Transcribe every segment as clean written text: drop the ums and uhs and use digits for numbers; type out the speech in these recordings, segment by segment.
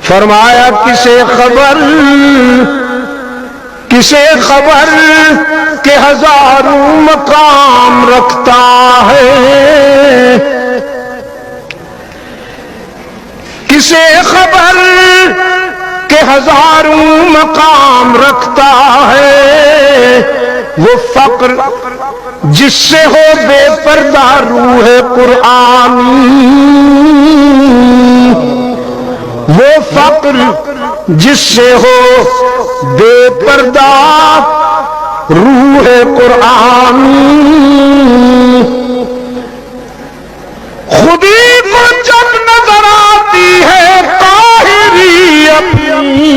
فرمایا کسے خبر کہ ہزاروں مقام رکھتا ہے، کسے خبر کہ ہزاروں مقام رکھتا ہے، وہ فقر جس سے ہو بے پردہ روح قرآنی، وہ فقر جس سے ہو بے پردہ روح قرآنی، خودی کو جب نظر آتی ہے قاہری اپنی،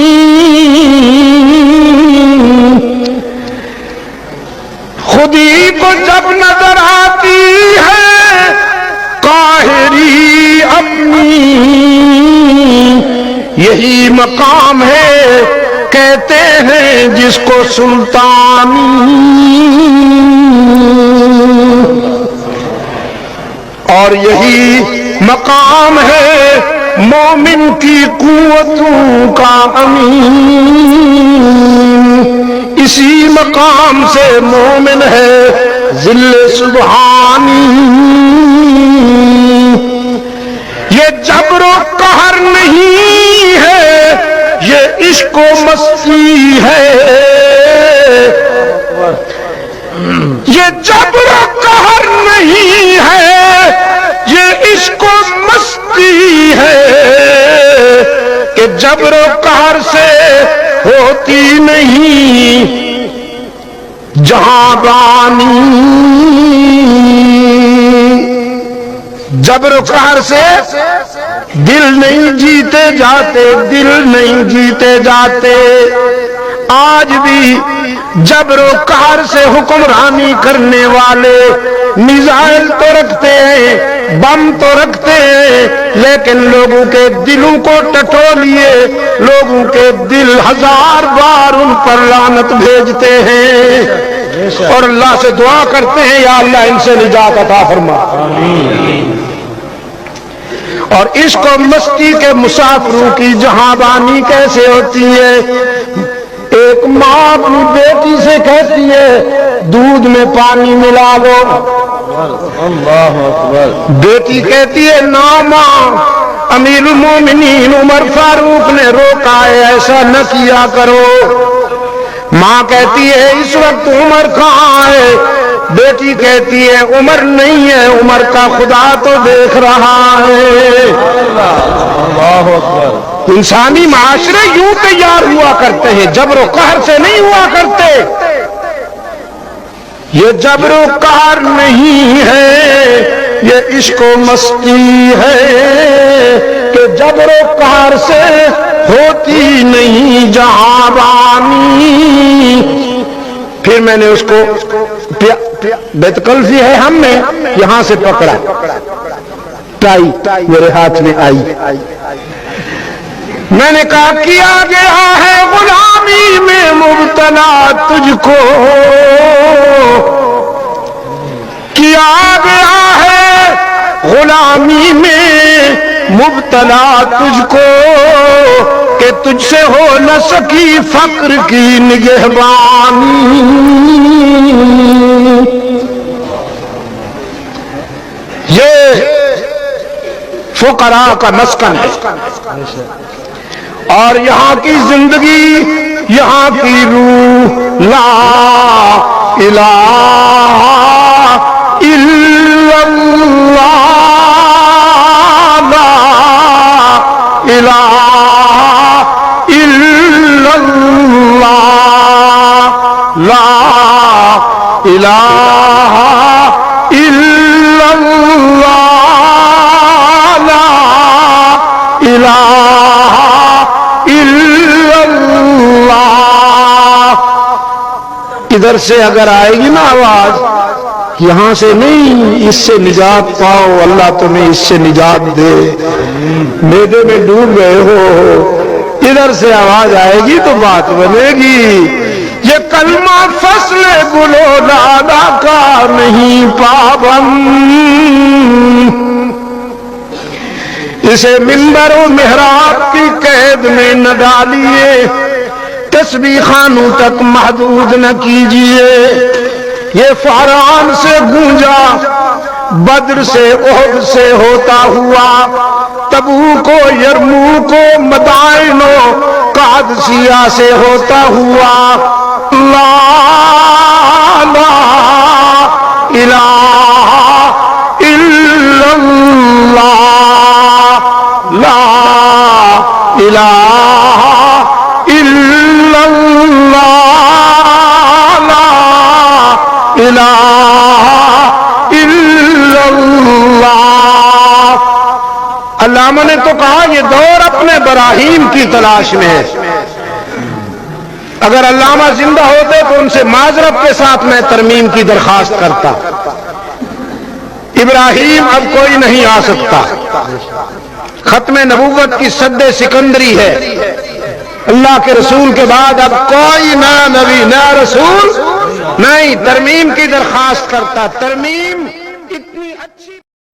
خودی کو جب نظر آتی ہے قاہری اپنی، یہی مقام ہے کہتے ہیں جس کو سلطانی، اور یہی مقام ہے مومن کی قوتوں کا امین، اسی مقام سے مومن ہے ذل سبحانی، یہ جبر و قہر نہیں ہے، یہ عشق و مستی ہے، یہ جبر و قہر نہیں ہے، یہ عشق و مستی ہے، کہ جبر و قہر سے ہوتی نہیں جہاں بانی، جبر و قہر سے دل نہیں جیتے جاتے، دل نہیں جیتے جاتے، آج بھی جبر و قہر سے حکمرانی کرنے والے میزائل تو رکھتے ہیں، بم تو رکھتے ہیں، لیکن لوگوں کے دلوں کو ٹٹولیے، لوگوں کے دل ہزار بار ان پر لعنت بھیجتے ہیں، اور اللہ سے دعا کرتے ہیں یا اللہ ان سے نجات عطا فرما۔ اور عشق و مستی کے مسافروں کی جہاں بانی کیسے ہوتی ہے؟ ایک ماں اپنی بیٹی سے کہتی ہے دودھ میں پانی ملا دو، بیٹی کہتی ہے نا ماں، امیر المومنین عمر فاروق نے روکا ہے ایسا نہ کیا کرو، ماں کہتی ہے اس وقت عمر کہاں ہے، بیٹی کہتی ہے عمر نہیں ہے، عمر کا خدا تو دیکھ رہا ہے۔ انسانی معاشرے یوں تیار ہوا کرتے ہیں، جبر و قہر سے نہیں ہوا کرتے، یہ جبر و قہر نہیں ہے، یہ عشق و مستی ہے، کہ جبر و قہر سے ہوتی نہیں جہاں بانی۔ پھر میں نے اس کو بیت کلفی ہے ہم نے یہاں سے پکڑا، ٹائی میرے ہاتھ میں آئی، میں نے کہا کیا گیا ہے غلامی میں مبتلا تجھ کو، کیا گیا ہے غلامی میں مبتلا تجھ کو، کہ تجھ سے ہو نہ سکی فقر کی نگہبانی۔ یہ فقراء کا مسکن ہے، اور یہاں کی زندگی، یہاں کی روح لا الہ الا اللہ، لا الہ الا اللہ، لا الہ الا اللہ، لا الہ الا اللہ۔ ادھر سے اگر آئے گی نا آواز، یہاں سے نہیں، اس سے نجات پاؤ، اللہ تمہیں اس سے نجات دے، میدے میں ڈوب گئے ہو، ادھر سے آواز آئے گی تو بات بنے گی۔ یہ کلمہ فصل گلو لالا کا نہیں پابند، اسے منبر و محراب کی قید میں نہ ڈالیے، تسبیح خانوں تک محدود نہ کیجیے۔ یہ فاران سے گونجا، بدر سے احد سے ہوتا ہوا، تبوک و یرموک و مدائن و قادسیہ سے ہوتا ہوا۔ لا لا الہ الا اللہ، لا الہ الا اللہ، لا الہ الا اللہ۔ علامہ نے تو کہا یہ دور اپنے براہیم کی تلاش میں ہے۔ اگر علامہ زندہ ہوتے تو ان سے معذرت کے ساتھ میں ترمیم کی درخواست کرتا۔ ابراہیم اب کوئی نہیں آ سکتا، ختم نبوت کی سد سکندری ہے۔ اللہ کے رسول کے بعد اب کوئی نیا نبی نیا رسول نہیں، ترمیم کی درخواست کرتا۔ ترمیم اتنی اچھی